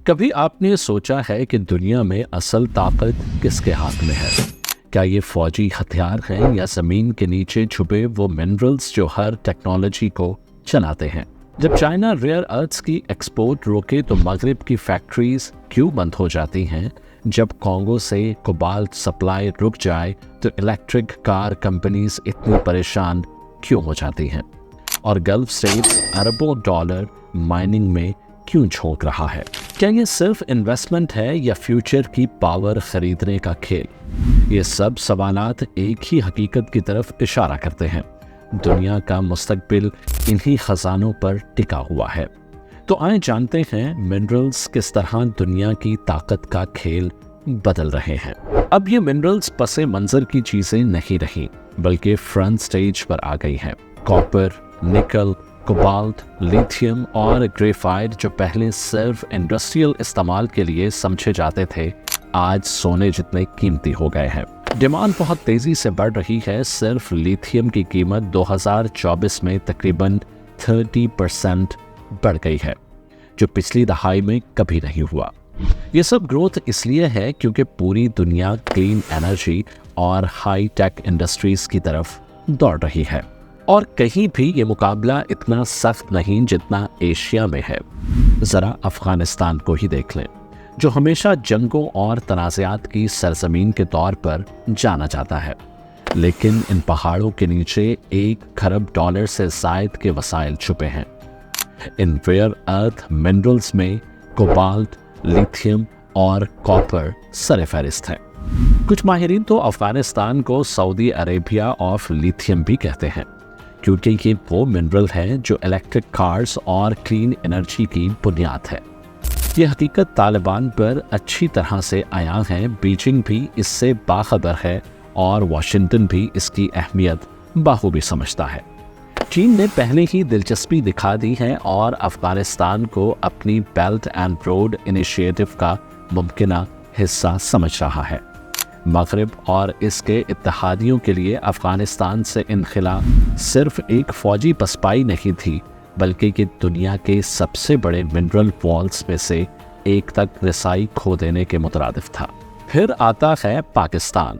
کبھی آپ نے سوچا ہے کہ دنیا میں اصل طاقت کس کے ہاتھ میں ہے؟ کیا یہ فوجی ہتھیار ہیں یا زمین کے نیچے چھپے وہ منرلز جو ہر ٹیکنالوجی کو چلاتے ہیں؟ جب چائنا ریئر ارتھز کی ایکسپورٹ روکے تو مغرب کی فیکٹریز کیوں بند ہو جاتی ہیں؟ جب کانگو سے کوبالٹ سپلائی رک جائے تو الیکٹرک کار کمپنیز اتنی پریشان کیوں ہو جاتی ہیں؟ اور گلف اسٹیٹس اربوں ڈالر مائننگ میں کیوں جھونک رہا ہے؟ کیا یہ صرف انویسٹمنٹ ہے یا فیوچر کی پاور خریدنے کا کھیل؟ یہ سب سوالات ایک ہی حقیقت کی طرف اشارہ کرتے ہیں۔ دنیا کا مستقبل انہی خزانوں پر ٹکا ہوا ہے۔ تو آئیں جانتے ہیں منرلز کس طرح دنیا کی طاقت کا کھیل بدل رہے ہیں۔ اب یہ منرلز پس منظر کی چیزیں نہیں رہیں بلکہ فرنٹ سٹیج پر آ گئی ہیں۔ کاپر، نکل، کوبالٹ، لیتھیم اور گریفائٹ جو پہلے صرف انڈسٹریل استعمال کے لیے سمجھے جاتے تھے، آج سونے جتنے قیمتی ہو گئے ہیں۔ ڈیمانڈ بہت تیزی سے بڑھ رہی ہے۔ صرف لیتھیم کی قیمت 2024 میں تقریباً 30% بڑھ گئی ہے، جو پچھلی دہائی میں کبھی نہیں ہوا۔ یہ سب گروتھ اس لیے ہے کیونکہ پوری دنیا کلین انرجی اور ہائی ٹیک انڈسٹریز کی طرف دوڑ رہی ہے، اور کہیں بھی یہ مقابلہ اتنا سخت نہیں جتنا ایشیا میں ہے۔ ذرا افغانستان کو ہی دیکھ لیں، جو ہمیشہ جنگوں اور تنازعات کی سرزمین کے طور پر جانا جاتا ہے، لیکن ان پہاڑوں کے نیچے $1 کھرب سے زائد کے وسائل چھپے ہیں۔ ان ریئر ارتھ منرلز میں کوبالٹ، لیتھیم اور کاپر سر فہرست ہیں۔ کچھ ماہرین تو افغانستان کو سعودی عربیہ آف لیتھیم بھی کہتے ہیں، کیونکہ یہ وہ منرل ہے جو الیکٹرک کارز اور کلین انرجی کی بنیاد ہے۔ یہ حقیقت طالبان پر اچھی طرح سے عیاں ہے۔ بیجنگ بھی اس سے باخبر ہے اور واشنگٹن بھی اس کی اہمیت بخوبی سمجھتا ہے۔ چین نے پہلے ہی دلچسپی دکھا دی ہے اور افغانستان کو اپنی بیلٹ اینڈ روڈ انیشیٹو کا ممکنہ حصہ سمجھ رہا ہے۔ مغرب اور اس کے اتحادیوں کے لیے افغانستان سے انخلا صرف ایک فوجی پسپائی نہیں تھی، بلکہ یہ دنیا کے سب سے بڑے منرل والز میں سے ایک تک رسائی کھو دینے کے مترادف تھا۔ پھر آتا ہے پاکستان،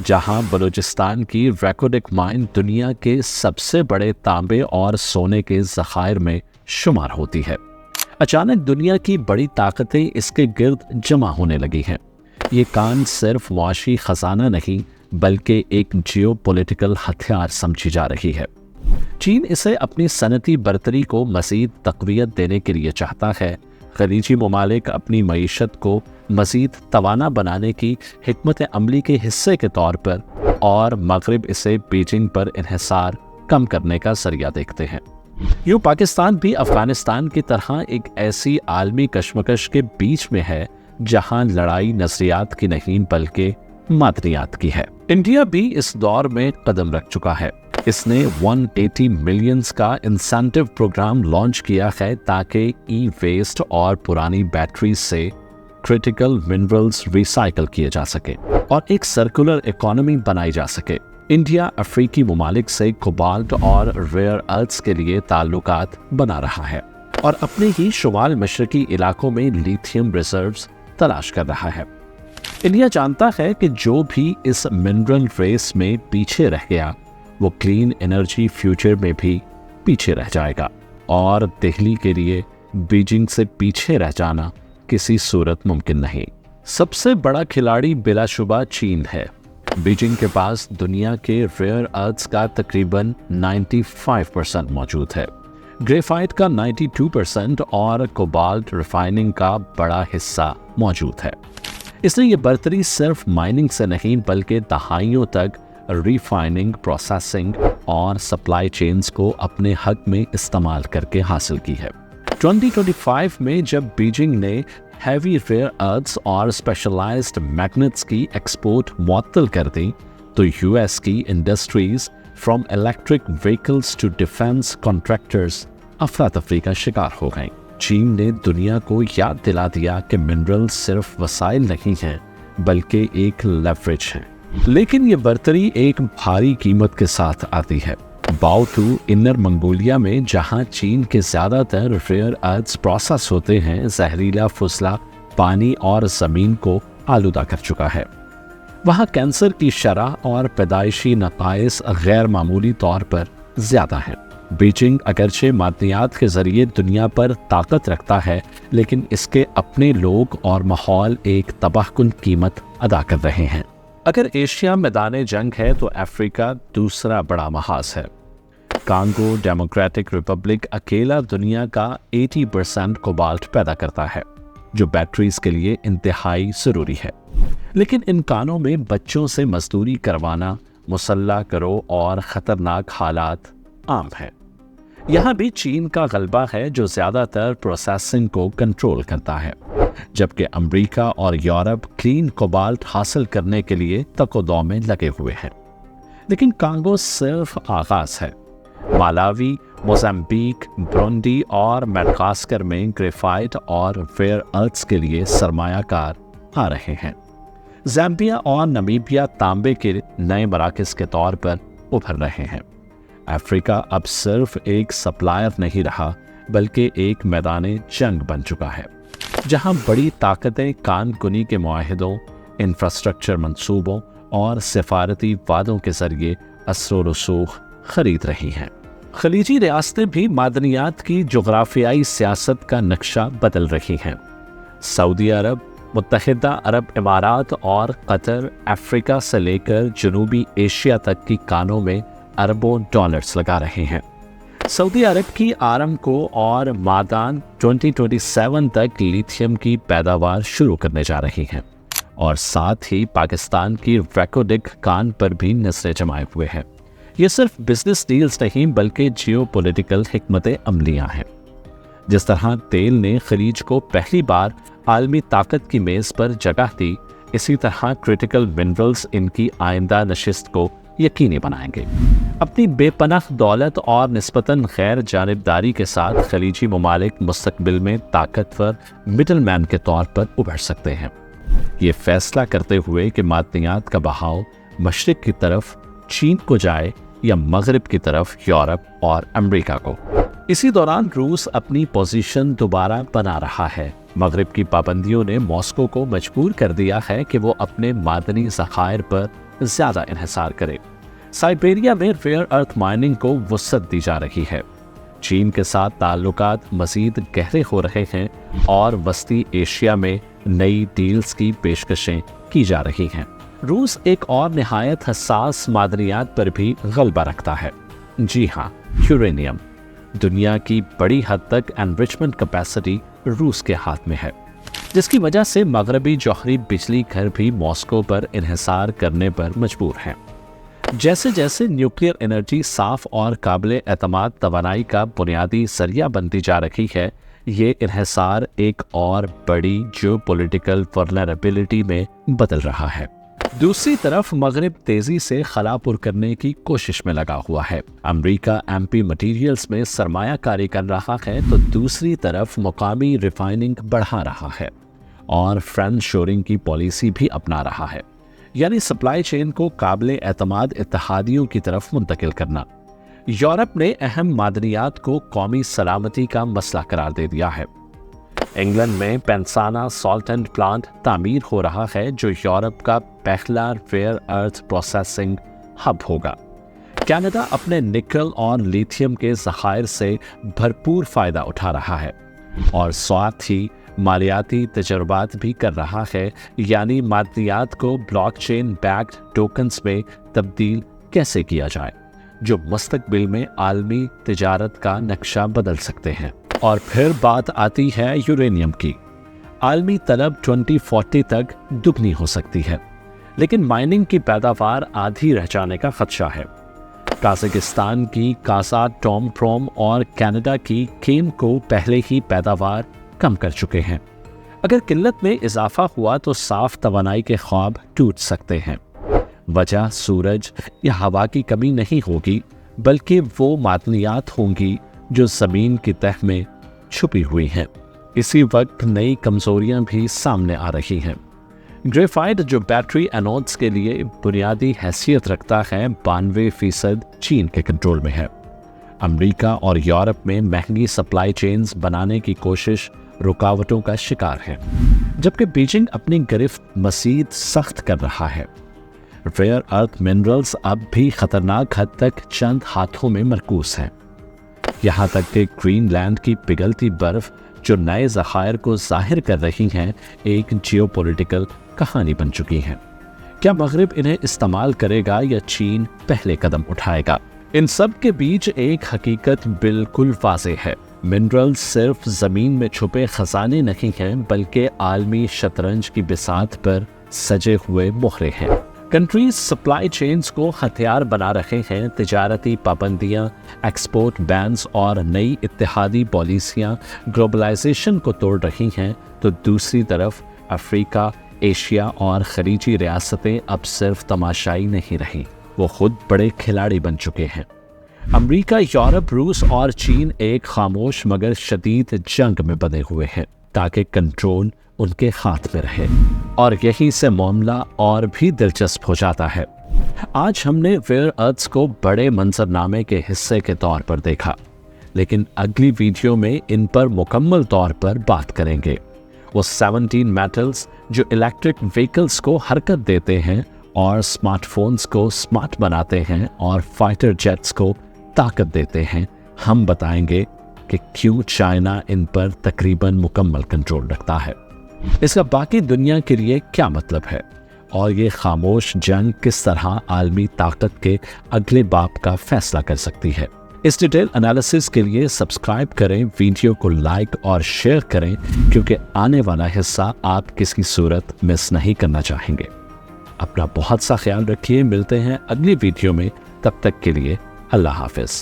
جہاں بلوچستان کی ریکوڈک مائن دنیا کے سب سے بڑے تانبے اور سونے کے ذخائر میں شمار ہوتی ہے۔ اچانک دنیا کی بڑی طاقتیں اس کے گرد جمع ہونے لگی ہیں۔ یہ کان صرف معاشی خزانہ نہیں بلکہ ایک جیو پولیٹیکل ہتھیار سمجھی جا رہی ہے۔ چین اسے اپنی صنعتی برتری کو مزید تقویت دینے کے لیے چاہتا ہے۔ خلیجی ممالک اپنی معیشت کو مزید توانا بنانے کی حکمت عملی کے حصے کے طور پر، اور مغرب اسے بیجنگ پر انحصار کم کرنے کا ذریعہ دیکھتے ہیں۔ یوں پاکستان بھی افغانستان کی طرح ایک ایسی عالمی کشمکش کے بیچ میں ہے جہاں لڑائی نظریات کی نہیں بلکہ معدنیات کی ہے۔ انڈیا بھی اس دور میں قدم رکھ چکا ہے۔ اس نے 180 ملینز کا انسینٹیو پروگرام لانچ کیا ہے تاکہ ای ویسٹ اور پرانی بیٹریز سے کرٹیکل منرلز ریسائیکل کیے جا سکے اور ایک سرکولر اکانومی بنائی جا سکے۔ انڈیا افریقی ممالک سے کوبالٹ اور ریئر ارتھز کے لیے تعلقات بنا رہا ہے اور اپنے ہی شمال مشرقی علاقوں میں لیتھیم ریزروز تلاش کر رہا ہے۔ انڈیا جانتا ہے کہ جو بھی اس منرل ریس میں پیچھے رہ گیا وہ کلین انرجی فیوچر میں بھی پیچھے رہ جائے گا، اور دہلی کے لیے بیجنگ سے پیچھے رہ جانا کسی صورت ممکن نہیں۔ سب سے بڑا کھلاڑی بلا شبہ چین ہے۔ بیجنگ کے پاس دنیا کے ریئر ارتھز کا تقریباً 95% موجود ہے، گریفائٹ کا 92% اور کوبالٹ ریفائننگ کا بڑا حصہ موجود ہے۔ اس نے یہ برتری صرف مائننگ سے نہیں بلکہ دہائیوں تک ریفائننگ، پروسیسنگ اور سپلائی چینز کو اپنے حق میں استعمال کر کے حاصل کی ہے۔ 2025 میں جب بیجنگ نے ہیوی ریئر ارتھز اور اسپیشلائزڈ میگنیٹس کی ایکسپورٹ معطل کر دی تو یو ایس کی industries from electric vehicles to defence contractors افراتفری کا شکار ہو گئیں۔ چین نے دنیا کو یاد دلا دیا کہ منرل صرف وسائل نہیں ہیں بلکہ ایک لیوریج ہیں، لیکن یہ برتری ایک بھاری قیمت کے ساتھ آتی ہے۔ बाओतू इनर मंगोलिया में जहां चीन के ज़्यादातर रेयर अर्थ्स प्रोसेस होते हैं, जहरीला फुसला पानी और ज़मीन को आलूदा कर चुका है। वहाँ कैंसर की शरह और पैदाइशी नकाइस गैर मामूली तौर पर ज़्यादा है। बीजिंग अगरचे मादनियात के ज़रिए दुनिया पर ताकत रखता है, लेकिन इसके अपने लोग और माहौल एक तबाहकुन कीमत अदा कर रहे हैं। अगर एशिया मैदान जंग है तो अफ्रीका दूसरा बड़ा महाज है। कांगो डेमोक्रेटिक रिपब्लिक अकेला दुनिया का 80% कोबाल्ट पैदा करता है, जो बैटरीज के लिए इंतहाई ज़रूरी है। लेकिन इन कानों में बच्चों से मजदूरी करवाना, मुसल्ला करो और ख़तरनाक हालात आम है। यहाँ भी चीन का गलबा है जो ज़्यादातर प्रोसेसिंग को कंट्रोल करता है, जबकि अमेरिका और यूरोप क्लीन कोबाल्ट हासिल करने के लिए तकोदौ में लगे हुए हैं। लेकिन कांगो सिर्फ आगाज़ है। मालावी, मोज़ाम्बिक, ब्रुंडी और मेडागास्कर में ग्रेफाइट और रेयर अर्थ्स के लिए सरमायाकार आ रहे हैं। ज़ाम्बिया और नमीबिया तांबे के नए मराकज़ के तौर पर उभर रहे हैं। अफ्रीका अब सिर्फ एक सप्लायर नहीं रहा, बल्कि एक मैदान जंग बन चुका है, जहां बड़ी ताकतें कान-कुनी के मुआहिदों, इंफ्रास्ट्रक्चर मंसूबों और सिफारती वादों के जरिए असर रसूख खरीद रही हैं। खलीजी रियासतें भी मादनियात की जोग्राफियाई सियासत का नक्शा बदल रही हैं। सऊदी अरब, मुत्तहिदा अरब इमारात और कतर अफ्रीका से लेकर जनूबी एशिया तक की कानों में अरबों डॉलर्स लगा रहे हैं। सऊदी अरब की आरामको और मादान 2027 तक लिथियम की पैदावार शुरू करने जा रही हैं, और साथ ही पाकिस्तान की वैकोडिक कान पर भी नजरें जमाए हुए हैं। ये सिर्फ बिजनेस डील्स नहीं, बल्कि जियोपॉलिटिकल हिकमत अमलियाँ हैं। जिस तरह तेल ने खलीज को पहली बार आलमी ताकत की मेज़ पर जगह दी, इसी तरह क्रिटिकल मिनरल्स इनकी आइंदा नशिस्त को यकीनी बनाएंगे। अपनी बेपनाह दौलत और निस्बतन गैर जानिबदारी के साथ खलीजी ममालिक मुस्तकबिल में ताकतवर मिडल मैन के तौर पर उभर सकते हैं, ये फैसला करते हुए कि मादनियात का बहाव मशरिक की तरफ चीन को जाए या मगरिब की तरफ यूरोप और अमेरिका को। इसी दौरान रूस अपनी पोजीशन दोबारा बना रहा है। मगरिब की पाबंदियों ने मॉस्को को मजबूर कर दिया है कि वो अपने मादनी ज़खायर पर ज़्यादा इन्हिसार करे। साइबेरिया में रेयर अर्थ माइनिंग को वुसअत दी जा रही है। चीन के साथ ताल्लुकात मज़ीद गहरे हो रहे हैं और वस्ती एशिया में नई डील्स की पेशकशें की जा रही हैं। रूस एक और निहायत हसास मादनियात पर भी गलबा रखता है। जी हाँ, यूरेनियम। दुनिया की बड़ी हद तक एनरिचमेंट कैपेसिटी रूस के हाथ में है, जिसकी वजह से मगरबी जौहरी बिजली घर भी मॉस्को पर इन्हिसार करने पर मजबूर हैं। जैसे जैसे न्यूक्लियर एनर्जी साफ और काबिल एतमाद तवानाई का बुनियादी जरिया बनती जा रही है, ये इन्हिसार एक और बड़ी जियोपॉलिटिकल वल्नरेबिलिटी में बदल रहा है। दूसरी तरफ मगरिब तेजी से खलापुर करने की कोशिश में लगा हुआ है। अमेरिका एमपी मटेरियल्स में सरमायाकारी कर रहा है, तो दूसरी तरफ मुकामी रिफाइनिंग बढ़ा रहा है और फ्रेंड शोरिंग की पॉलिसी भी अपना रहा है, यानी सप्लाई चेन को काबिल एतमाद इत्तेहादियों की तरफ मुंतकिल करना। यूरोप ने अहम मादनियात को कौमी सलामती का मसला करार दे दिया है। इंग्लैंड में पेंसाना सॉल्ट एंड प्लांट तामीर हो रहा है, जो यूरोप का पहला रेयर अर्थ प्रोसेसिंग हब होगा। कनाडा अपने निकल और लिथियम के ज़खायर से भरपूर फ़ायदा उठा रहा है और साथ ही मालियाती तजर्बात भी कर रहा है, यानी मादनियात को ब्लॉकचेन बैक्ड टोकन्स में तब्दील कैसे किया जाए, जो मुस्तकबिल में आलमी तिजारत का नक्शा बदल सकते हैं। और फिर बात आती है यूरेनियम की। आलमी तलब 2040 तक दुगनी हो सकती है, लेकिन माइनिंग की पैदावार आधी रह जाने का खदशा है। काजाकिस्तान की काज़ाटोम्प्रोम और कनाडा की केम को पहले ही पैदावार कम कर चुके हैं। अगर किल्लत में इजाफा हुआ तो साफ तवानाई के ख्वाब टूट सकते हैं। वजह सूरज या हवा की कमी नहीं होगी, बल्कि वो मादनियात होंगी जो ज़मीन की तह में छुपी हुई हैं। इसी वक्त नई कमज़ोरियां भी सामने आ रही हैं। ग्रेफाइट जो बैटरी एनोड्स के लिए बुनियादी हैसियत रखता है 92% चीन के कंट्रोल में है। अमेरिका और यूरोप में महंगी सप्लाई चेन्स बनाने की कोशिश रुकावटों का शिकार है, जबकि बीजिंग अपनी गिरफ्त मज़ीद सख्त कर रहा है। रेयर अर्थ मिनरल्स अब भी खतरनाक हद तक चंद हाथों में मरकूज हैं। यहाँ तक कि ग्रीनलैंड की पिघलती बर्फ जो नए ज़खायर को जाहिर कर रही हैं, एक जियोपॉलिटिकल कहानी बन चुकी हैं। क्या मगरिब इन्हें इस्तेमाल करेगा या चीन पहले कदम उठाएगा? इन सब के बीच एक हकीकत बिल्कुल वाज़ेह है। मिनरल्स सिर्फ ज़मीन में छुपे खजाने नहीं हैं, बल्कि आलमी शतरंज की बिसात पर सजे हुए मोहरे हैं। कंट्रीज सप्लाई चेन्स को हथियार बना रहे हैं। तिजारती पाबंदियां, एक्सपोर्ट बैन्स और नई इत्तेहादी पॉलिसियां ग्लोबलाइजेशन को तोड़ रही हैं, तो दूसरी तरफ अफ्रीका, एशिया और खलीजी रियासतें अब सिर्फ तमाशाई नहीं रहीं, वो खुद बड़े खिलाड़ी बन चुके हैं। अमेरिका, यूरोप, रूस और चीन एक खामोश मगर शदीद जंग में बंधे हुए हैं ताकि कंट्रोल उनके हाथ में रहे, और यहीं से मामला और भी दिलचस्प हो जाता है। आज हमने रेयर अर्थ्स को बड़े मंजरनामे के हिस्से के तौर पर देखा, लेकिन अगली वीडियो में इन पर मुकम्मल तौर पर बात करेंगे। वो 17 मेटल्स जो इलेक्ट्रिक व्हीकल्स को हरकत देते हैं और स्मार्टफोन्स को स्मार्ट बनाते हैं और फाइटर जेट्स को ताकत देते हैं। हम बताएंगे कि क्यों चाइना इन पर तकरीबन मुकम्मल कंट्रोल रखता है, इसका बाकी दुनिया के लिए क्या मतलब है, और ये खामोश जंग किस तरह आलमी ताकत के अगले बाप का फैसला कर सकती है। इस डिटेल एनालिसिस के लिए सब्सक्राइब करें, वीडियो को लाइक और शेयर करें, क्योंकि आने वाला हिस्सा आप किसी सूरत मिस नहीं करना चाहेंगे। अपना बहुत सा ख्याल रखिए। मिलते हैं अगली वीडियो में, तब तक के लिए अल्लाह हाफिज़।